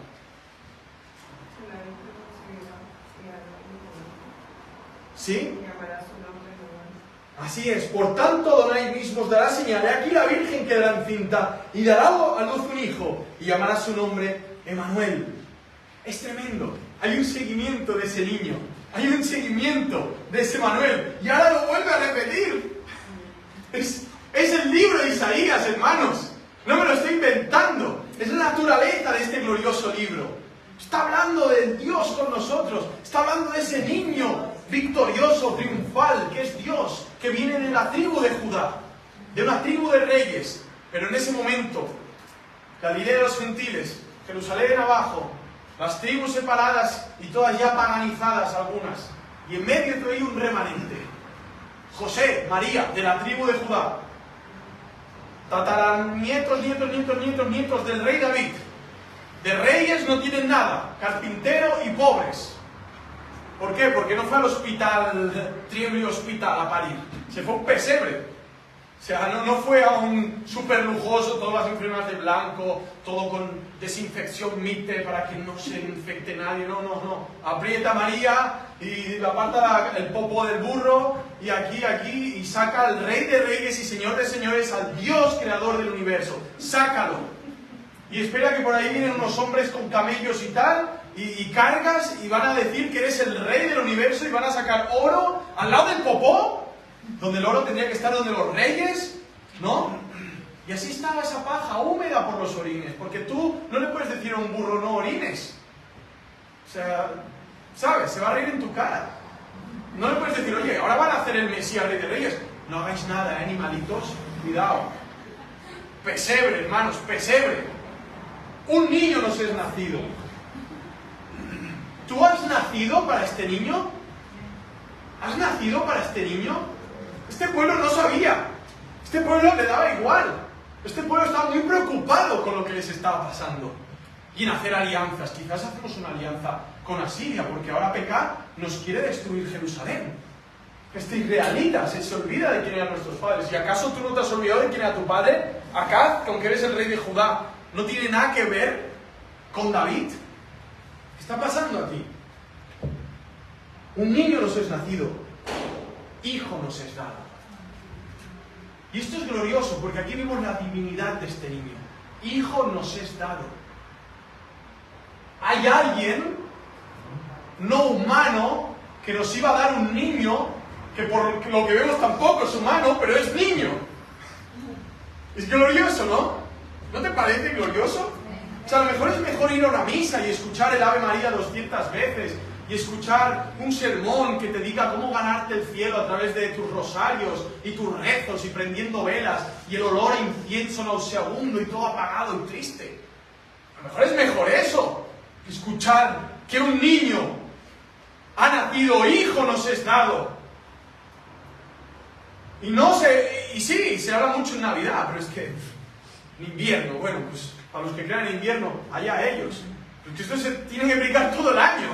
¿Sí? Así es. Por tanto, Adonai mismo os dará señal. He aquí la Virgen quedará encinta y dará a luz un hijo y llamará su nombre Emmanuel. Es tremendo. Hay un seguimiento de ese niño. Hay un seguimiento de ese Emmanuel. Y ahora lo vuelve a repetir. Es el libro de Isaías, hermanos. No me lo estoy inventando. Es la naturaleza de este glorioso libro. Está hablando de Dios con nosotros. Está hablando de ese niño victorioso, triunfal, que es Dios, que viene de la tribu de Judá, de una tribu de reyes. Pero en ese momento, Galilea de los gentiles, Jerusalén abajo, las tribus separadas y todas ya paganizadas algunas. Y en medio de ahí un remanente. José, María, de la tribu de Judá. Tataranietos, nietos del rey David. De reyes no tienen nada, carpintero y pobres. ¿Por qué? Porque no fue al hospital, Triembly Hospital a parir. Se fue a un pesebre. O sea, no fue a un súper lujoso, todas las enfermeras de blanco, todo con desinfección mite para que no se infecte nadie. No. Aprieta a María y aparta el popo del burro y aquí, y saca al Rey de Reyes y Señor de Señores, al Dios creador del universo. Sácalo. Y espera que por ahí vienen unos hombres con camellos y tal, y cargas y van a decir que eres el Rey del universo y van a sacar oro al lado del popó, donde el oro tendría que estar donde los reyes, ¿no? Y así estaba esa paja húmeda por los orines, porque tú no le puedes decir a un burro no orines. O sea, ¿sabes? Se va a reír en tu cara. No le puedes decir, oye, ahora van a hacer el Mesías Rey de Reyes. No hagáis nada, animalitos, cuidado. Pesebre, hermanos, pesebre. Un niño nos es nacido. ¿Tú has nacido para este niño? ¿Has nacido para este niño? Este pueblo no sabía. Este pueblo le daba igual. Este pueblo estaba muy preocupado con lo que les estaba pasando. Y en hacer alianzas. Quizás hacemos una alianza con Asiria, porque ahora Pekah nos quiere destruir Jerusalén. Este israelita se olvida de quién eran nuestros padres. ¿Y acaso tú no te has olvidado de quién era tu padre? Acaz, que aunque eres el rey de Judá, no tiene nada que ver con David. ¿Qué está pasando aquí? Un niño nos es nacido, hijo nos es dado. Y esto es glorioso, porque aquí vemos la divinidad de este niño. Hijo nos es dado. Hay alguien no humano que nos iba a dar un niño que por lo que vemos tampoco es humano, pero es niño. Es glorioso, ¿no? ¿No te parece glorioso? O sea, a lo mejor es mejor ir a una misa y escuchar el Ave María 200 veces y escuchar un sermón que te diga cómo ganarte el cielo a través de tus rosarios y tus rezos y prendiendo velas y el olor a incienso nauseabundo y todo apagado y triste. A lo mejor es mejor eso que escuchar que un niño ha nacido, hijo nos es dado. Y sí, se habla mucho en Navidad, pero es que En invierno, bueno, pues para los que crean en invierno, allá ellos. Porque esto se tiene que aplicar todo el año.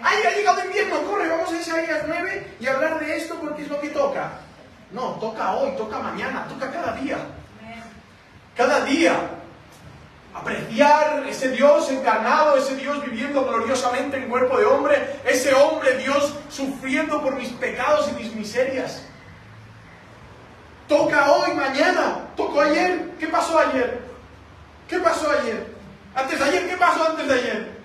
¡Ay, ha llegado invierno! ¡Corre! Vamos a Isaías 9 y hablar de esto porque es lo que toca. No, toca hoy, toca mañana, toca cada día. Cada día. Apreciar ese Dios encarnado, ese Dios viviendo gloriosamente en cuerpo de hombre, ese hombre Dios sufriendo por mis pecados y mis miserias. Toca hoy, mañana, tocó ayer. ¿Qué pasó ayer? ¿Qué pasó ayer? Antes de ayer, ¿qué pasó antes de ayer?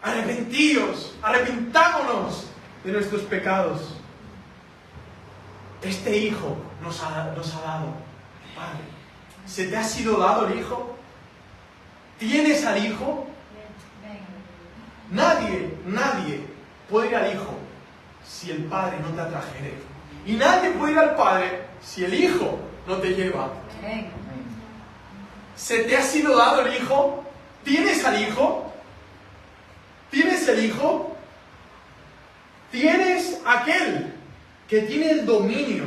Arrepentíos, arrepintámonos de nuestros pecados. Este Hijo nos ha dado el Padre. ¿Se te ha sido dado el Hijo? ¿Tienes al Hijo? Nadie puede ir al Hijo si el Padre no te atrajere. Y nadie puede ir al Padre si el Hijo no te lleva. ¿Se te ha sido dado el Hijo? ¿Tienes al Hijo? ¿Tienes el Hijo? Tienes aquel que tiene el dominio.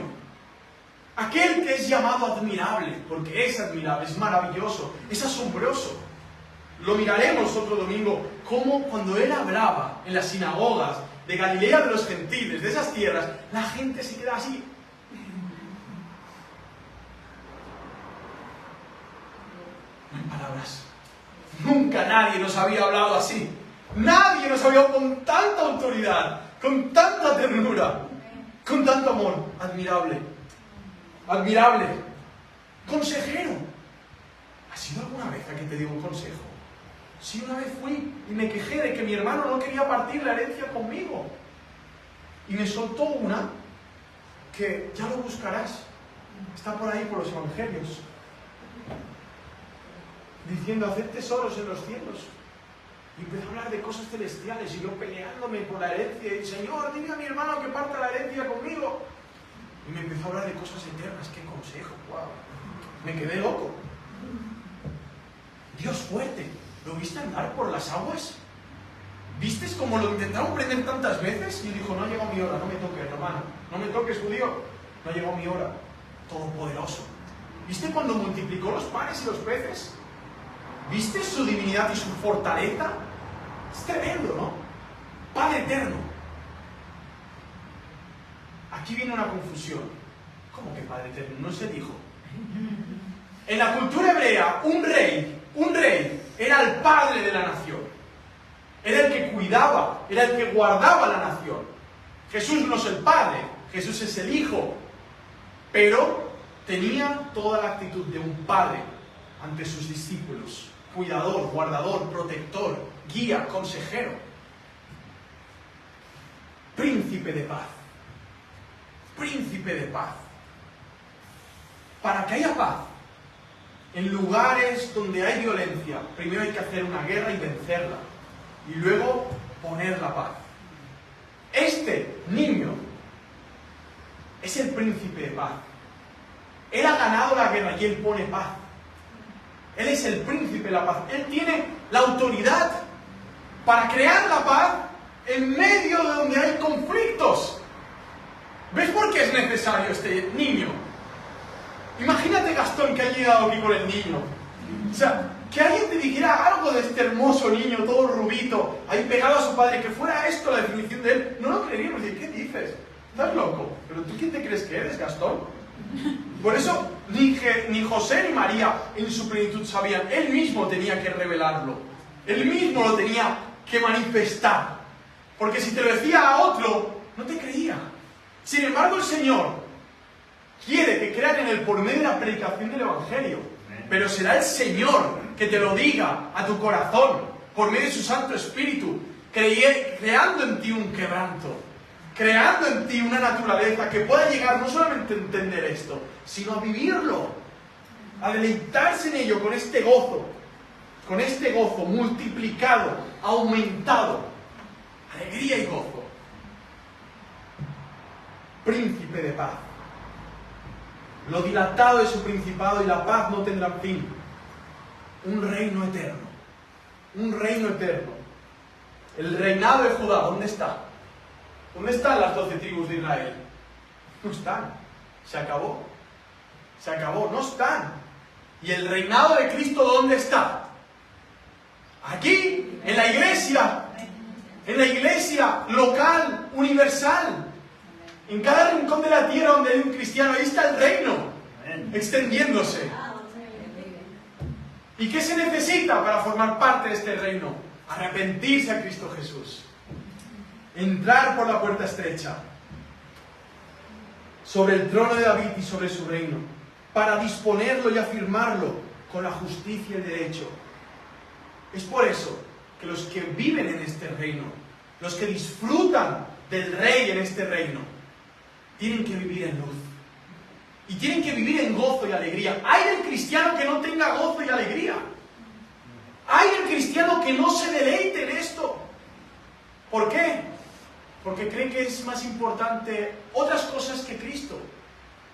Aquel que es llamado admirable, porque es admirable, es maravilloso, es asombroso. Lo miraremos otro domingo, cómo cuando él hablaba en las sinagogas de Galilea de los gentiles, de esas tierras, la gente se queda así. No hay palabras. Nunca nadie nos había hablado así. Nadie nos había hablado con tanta autoridad, con tanta ternura, con tanto amor. Admirable. Admirable. Consejero. ¿Has ido alguna vez a que te diga un consejo? Sí, una vez fui y me quejé de que mi hermano no quería partir la herencia conmigo. Y me soltó una que ya lo buscarás. Está por ahí por los evangelios. Diciendo, haced tesoros en los cielos. Y empezó a hablar de cosas celestiales y yo peleándome por la herencia. Y Señor, dile a mi hermano que parta la herencia conmigo. Y me empezó a hablar de cosas eternas. ¡Qué consejo! ¡Wow! Me quedé loco. Dios fuerte. ¿Lo viste andar por las aguas? ¿Vistes cómo lo intentaron prender tantas veces? Y dijo, no ha llegado mi hora, no me toques, hermano. No me toques, judío. No ha llegado mi hora. Todopoderoso. ¿Viste cuando multiplicó los panes y los peces? ¿Viste su divinidad y su fortaleza? Es tremendo, ¿no? Padre eterno. Aquí viene una confusión. ¿Cómo que Padre eterno? No es el Hijo. En la cultura hebrea, un rey era el padre de la nación. Era el que cuidaba, era el que guardaba la nación. Jesús no es el Padre, Jesús es el Hijo. Pero tenía toda la actitud de un padre ante sus discípulos. Cuidador, guardador, protector, guía, consejero. Príncipe de paz. Príncipe de paz. Para que haya paz, en lugares donde hay violencia, primero hay que hacer una guerra y vencerla. Y luego poner la paz. Este niño es el príncipe de paz. Él ha ganado la guerra y él pone paz. Él es el príncipe de la paz. Él tiene la autoridad para crear la paz en medio de donde hay conflictos. ¿Ves por qué es necesario este niño? Imagínate, Gastón, que ha llegado aquí con el niño. O sea, que alguien te dijera algo de este hermoso niño, todo rubito, ahí pegado a su padre, que fuera esto la definición de él. No lo creeríamos. ¿Qué dices? ¿Estás loco? ¿Pero tú quién te crees que eres, Gastón? Por eso, ni José ni María en su plenitud sabían. Él mismo tenía que revelarlo. Él mismo lo tenía que manifestar. Porque si te lo decía a otro, no te creía. Sin embargo, el Señor quiere que crean en Él por medio de la predicación del Evangelio. Pero será el Señor que te lo diga a tu corazón, por medio de su Santo Espíritu, creando en ti un quebranto, creando en ti una naturaleza que pueda llegar no solamente a entender esto, sino a vivirlo, a deleitarse en ello con este gozo multiplicado, aumentado, alegría y gozo. Príncipe de paz. Lo dilatado de su principado y la paz no tendrán fin. Un reino eterno. Un reino eterno. El reinado de Judá, ¿dónde está? ¿Dónde están las 12 tribus de Israel? No están. Se acabó. Se acabó. No están. ¿Y el reinado de Cristo dónde está? Aquí, en la iglesia. En la iglesia local, universal. En cada rincón de la tierra donde hay un cristiano, ahí está el reino extendiéndose. ¿Y qué se necesita para formar parte de este reino? Arrepentirse a Cristo Jesús. Entrar por la puerta estrecha. Sobre el trono de David y sobre su reino. Para disponerlo y afirmarlo con la justicia y el derecho. Es por eso que los que viven en este reino, los que disfrutan del rey en este reino, tienen que vivir en luz. Y tienen que vivir en gozo y alegría. Hay del cristiano que no tenga gozo y alegría. Hay del cristiano que no se deleite en esto. ¿Por qué? Porque cree que es más importante otras cosas que Cristo.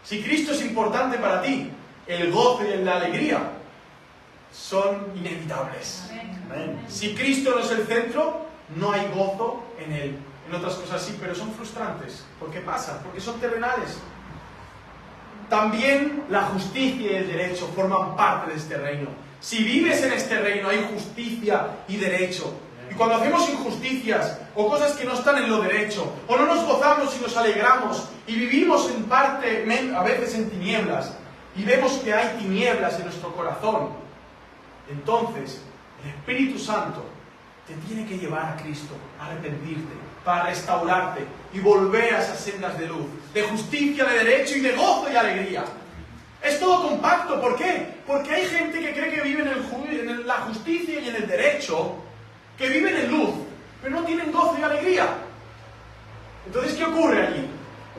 Si Cristo es importante para ti, el gozo y la alegría son inevitables. Amén. Si Cristo no es el centro, no hay gozo en Él. En otras cosas sí, pero son frustrantes. ¿Por qué pasan? Porque son terrenales. También la justicia y el derecho forman parte de este reino. Si vives en este reino hay justicia y derecho. Y cuando hacemos injusticias o cosas que no están en lo derecho, o no nos gozamos y nos alegramos, y vivimos en parte, a veces en tinieblas, y vemos que hay tinieblas en nuestro corazón, entonces el Espíritu Santo te tiene que llevar a Cristo, a arrepentirte, para restaurarte y volver a esas sendas de luz, de justicia, de derecho y de gozo y alegría. Es todo compacto. ¿Por qué? Porque hay gente que cree que vive en la justicia y en el derecho, que viven en luz, pero no tienen gozo y alegría. Entonces, ¿qué ocurre allí?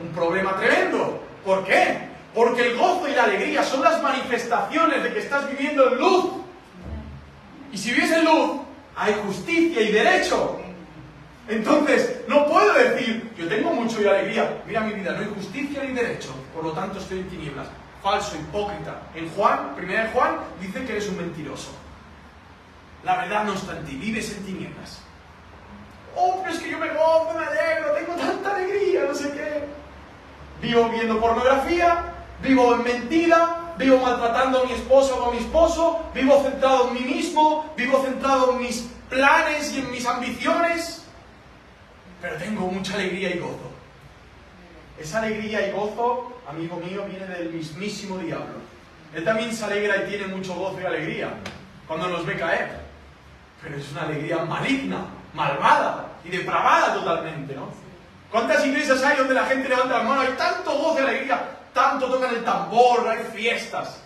Un problema tremendo. ¿Por qué? Porque el gozo y la alegría son las manifestaciones de que estás viviendo en luz. Y si vives en luz, hay justicia y derecho. Entonces, no puedo decir, yo tengo mucho y alegría. Mira mi vida, no hay justicia ni derecho, por lo tanto estoy en tinieblas. Falso, hipócrita. En Juan, 1 Juan, dice que eres un mentiroso. La verdad no está en ti, vives en tinieblas. Oh, pero es que yo me gozo, me alegro, tengo tanta alegría, no sé qué. Vivo viendo pornografía, vivo en mentira, vivo maltratando a mi esposa o a mi esposo, vivo centrado en mí mismo, vivo centrado en mis planes y en mis ambiciones, pero tengo mucha alegría y gozo. Esa alegría y gozo, amigo mío, viene del mismísimo diablo. Él también se alegra y tiene mucho gozo y alegría cuando nos ve caer, pero es una alegría maligna, malvada y depravada totalmente, ¿no? ¿Cuántas iglesias hay donde la gente levanta las manos, hay tanto gozo y alegría, tanto tocan el tambor, hay fiestas?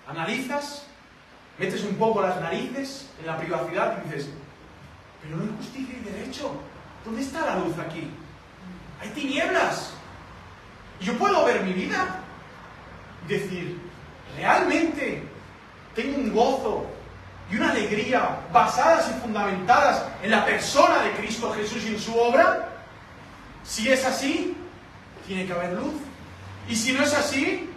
Analizas, metes un poco las narices en la privacidad y dices, pero no hay justicia y derecho. ¿Dónde está la luz aquí? Hay tinieblas. Y yo puedo ver mi vida y decir, ¿realmente tengo un gozo y una alegría basadas y fundamentadas en la persona de Cristo Jesús y en su obra? Si es así, tiene que haber luz. Y si no es así,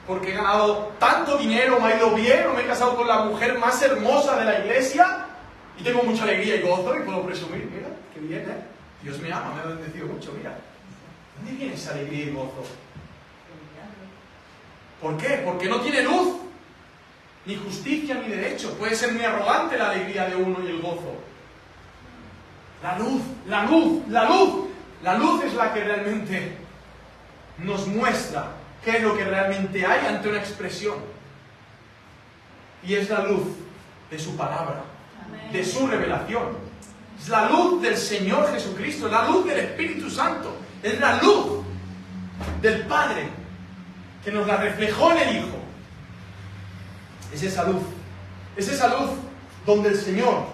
porque he ganado tanto dinero, me ha ido bien, o me he casado con la mujer más hermosa de la iglesia, y tengo mucha alegría y gozo, y puedo presumir, mira, qué bien, ¿eh? Dios me ama, me ha bendecido mucho, mira. ¿Dónde viene esa alegría y gozo? ¿Por qué? Porque no tiene luz, ni justicia, ni derecho. Puede ser muy arrogante la alegría de uno y el gozo. La luz, la luz, la luz. La luz es la que realmente nos muestra qué es lo que realmente hay ante una expresión. Y es la luz de su palabra, de su revelación. Es la luz del Señor Jesucristo, la luz del Espíritu Santo. Es la luz del Padre que nos la reflejó en el Hijo. Es esa luz. Es esa luz donde el Señor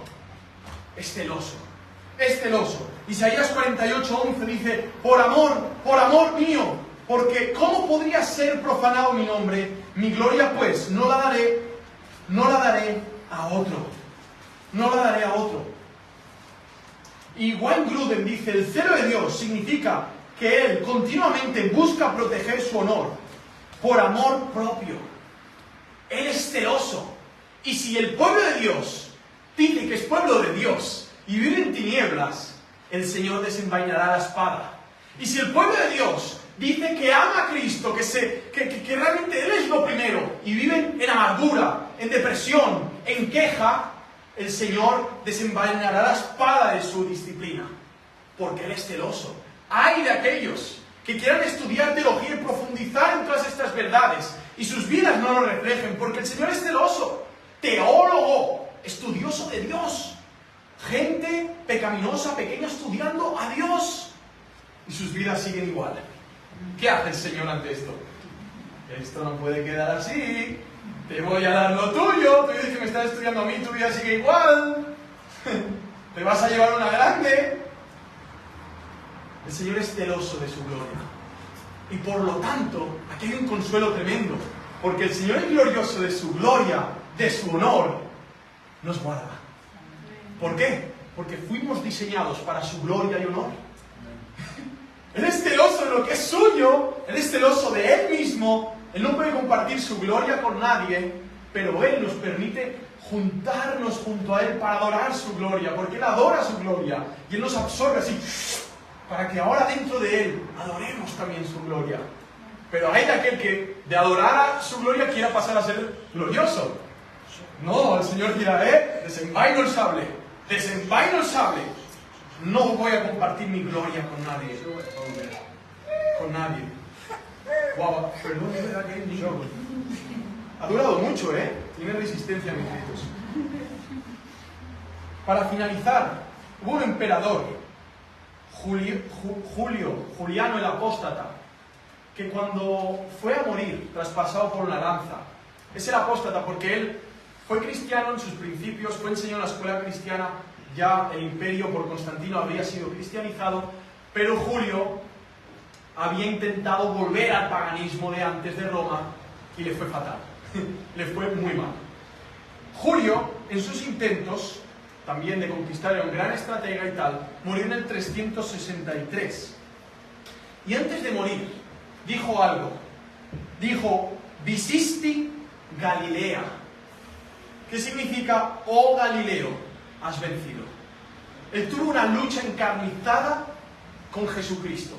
es celoso. Es celoso. Isaías 48:11 dice, por amor mío, porque ¿cómo podría ser profanado mi nombre? Mi gloria pues no la daré a otro. No la daré a otro. Y Wayne Grudem dice, el celo de Dios significa que Él continuamente busca proteger su honor por amor propio. Él es celoso. Y si el pueblo de Dios dice que es pueblo de Dios y vive en tinieblas, el Señor desenvainará la espada. Y si el pueblo de Dios dice que ama a Cristo, que realmente Él es lo primero, y viven en amargura, en depresión, en queja, el Señor desenvainará la espada de su disciplina, porque Él es celoso. Hay de aquellos que quieran estudiar teología y profundizar en todas estas verdades, y sus vidas no lo reflejen, porque el Señor es celoso, teólogo, estudioso de Dios. Gente pecaminosa, pequeña, estudiando a Dios, y sus vidas siguen igual. ¿Qué hace el Señor ante esto? Esto no puede quedar así. Te voy a dar lo tuyo. Tú dices que me estás estudiando a mí, tu vida sigue igual. Te vas a llevar una grande. El Señor es celoso de su gloria. Y por lo tanto, aquí hay un consuelo tremendo. Porque el Señor es glorioso de su gloria, de su honor, nos guarda. ¿Por qué? Porque fuimos diseñados para su gloria y honor. Él es celoso de lo que es suyo, Él es celoso de Él mismo, Él no puede compartir su gloria con nadie, pero Él nos permite juntarnos junto a Él para adorar su gloria, porque Él adora su gloria, y Él nos absorbe así, para que ahora dentro de Él adoremos también su gloria. Pero hay de aquel que de adorar a su gloria quiera pasar a ser glorioso. No, el Señor dirá, desenvaino el sable, desenvaino el sable. No voy a compartir mi gloria con nadie. Con nadie. Guau, perdón, es verdad que hay un niño. Ha durado mucho, Tiene resistencia, mis gritos. Para finalizar, hubo un emperador, Juliano el Apóstata, que cuando fue a morir, traspasado por una lanza, es el apóstata porque él fue cristiano en sus principios, fue enseñado en la escuela cristiana, ya el imperio por Constantino habría sido cristianizado, pero Julio había intentado volver al paganismo de antes de Roma y le fue fatal, le fue muy mal. Julio, en sus intentos también de conquistar, era un gran estratega y tal, murió en el 363. Y antes de morir, dijo algo. Dijo, visisti Galilea. ¿Qué significa, oh Galileo, has vencido? Él tuvo una lucha encarnizada con Jesucristo.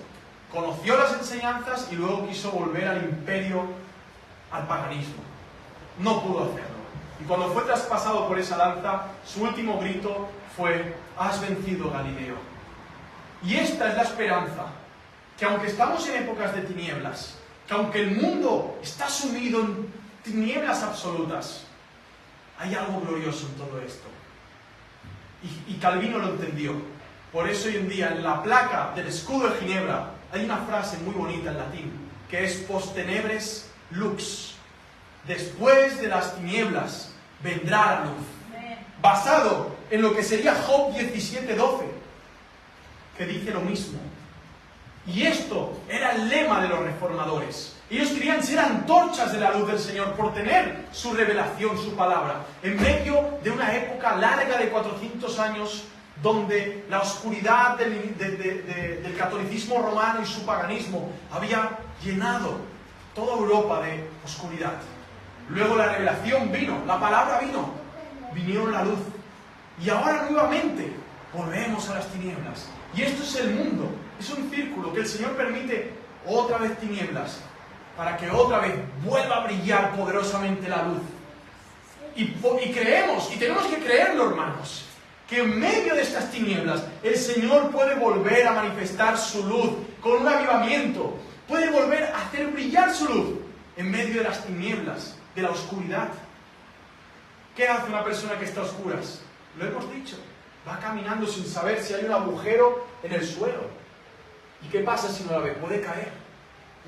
Conoció las enseñanzas y luego quiso volver al imperio, al paganismo. No pudo hacerlo. Y cuando fue traspasado por esa lanza, su último grito fue, has vencido, Galileo. Y esta es la esperanza, que aunque estamos en épocas de tinieblas, que aunque el mundo está sumido en tinieblas absolutas, hay algo glorioso en todo esto. Y Calvino lo entendió. Por eso hoy en día en la placa del escudo de Ginebra hay una frase muy bonita en latín, que es post tenebres lux. Después de las tinieblas vendrá la luz. Basado en lo que sería Job 17:12, que dice lo mismo. Y esto era el lema de los reformadores. Ellos querían ser antorchas de la luz del Señor por tener su revelación, su palabra, en medio de una época larga de 400 años donde la oscuridad del catolicismo romano y su paganismo había llenado toda Europa de oscuridad. Luego la revelación vino, la palabra vino, vinieron la luz. Y ahora nuevamente volvemos a las tinieblas. Y esto es el mundo, es un círculo que el Señor permite otra vez tinieblas, para que otra vez vuelva a brillar poderosamente la luz. Y creemos, y tenemos que creerlo, hermanos, que en medio de estas tinieblas el Señor puede volver a manifestar su luz con un avivamiento, puede volver a hacer brillar su luz en medio de las tinieblas, de la oscuridad. ¿Qué hace una persona que está a oscuras? Lo hemos dicho, va caminando sin saber si hay un agujero en el suelo. ¿Y qué pasa si no la ve? Puede caer,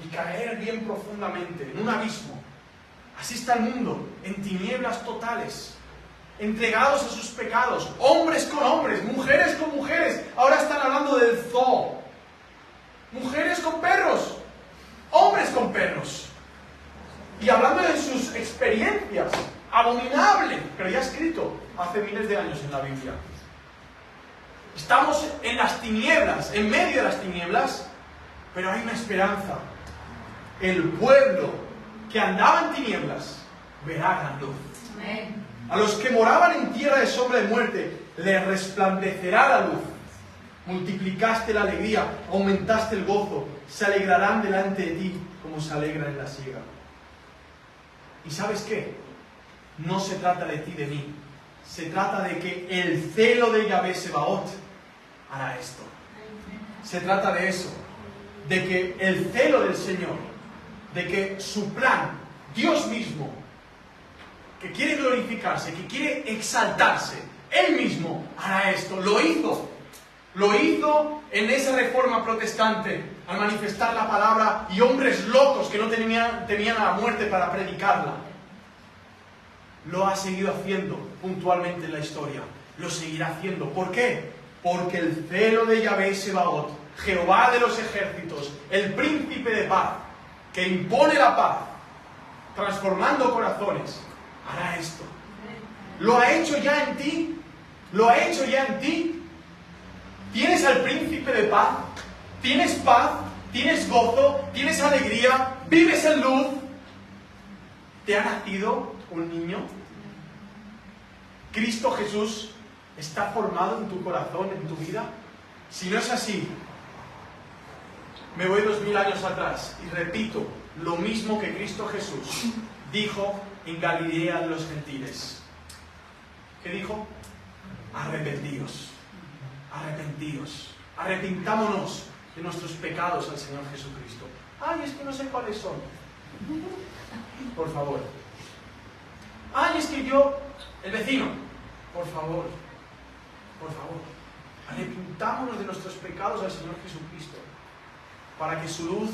y caer bien profundamente, en un abismo. Así está el mundo, en tinieblas totales, entregados a sus pecados, hombres con hombres, mujeres con mujeres. Ahora están hablando del zoo. Mujeres con perros, hombres con perros. Y hablando de sus experiencias, abominable, pero ya escrito hace miles de años en la Biblia. Estamos en las tinieblas, en medio de las tinieblas, pero hay una esperanza. El pueblo que andaba en tinieblas verá gran luz. A los que moraban en tierra de sombra de muerte les resplandecerá la luz. multiplicaste la alegría, aumentaste el gozo, se alegrarán delante de ti como se alegran en la siega. ¿Y sabes qué? No se trata de ti, de mí. Se trata de que el celo de Yahvé Sebaot hará esto. Se trata de eso. De que el celo del Señor, de que su plan, Dios mismo, que quiere glorificarse, que quiere exaltarse, Él mismo hará esto. Lo hizo. Lo hizo en esa reforma protestante, al manifestar la palabra y hombres locos que no temían a la muerte para predicarla. Lo ha seguido haciendo puntualmente en la historia. Lo seguirá haciendo. ¿Por qué? Porque el celo de Yahvé Sebaot, Jehová de los ejércitos, el príncipe de paz, que impone la paz, transformando corazones, hará esto. ¿Lo ha hecho ya en ti? ¿Lo ha hecho ya en ti? ¿Tienes al príncipe de paz? ¿Tienes paz? ¿Tienes gozo? ¿Tienes alegría? ¿Vives en luz? ¿Te ha nacido un niño? ¿Cristo Jesús está formado en tu corazón, en tu vida? Si no es así, me voy 2000 años atrás y repito lo mismo que Cristo Jesús dijo en Galilea de los gentiles. ¿Qué dijo? Arrepentíos, arrepentíos, arrepintámonos de nuestros pecados al Señor Jesucristo. Ay, es que no sé cuáles son. Por favor. Ay, es que yo, el vecino. Por favor, arrepintámonos de nuestros pecados al Señor Jesucristo, para que su luz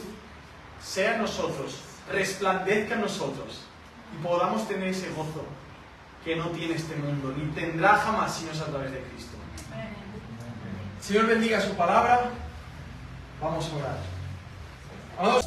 sea en nosotros, resplandezca en nosotros, y podamos tener ese gozo que no tiene este mundo, ni tendrá jamás si no es a través de Cristo. Señor bendiga su palabra. Vamos a orar. Vamos.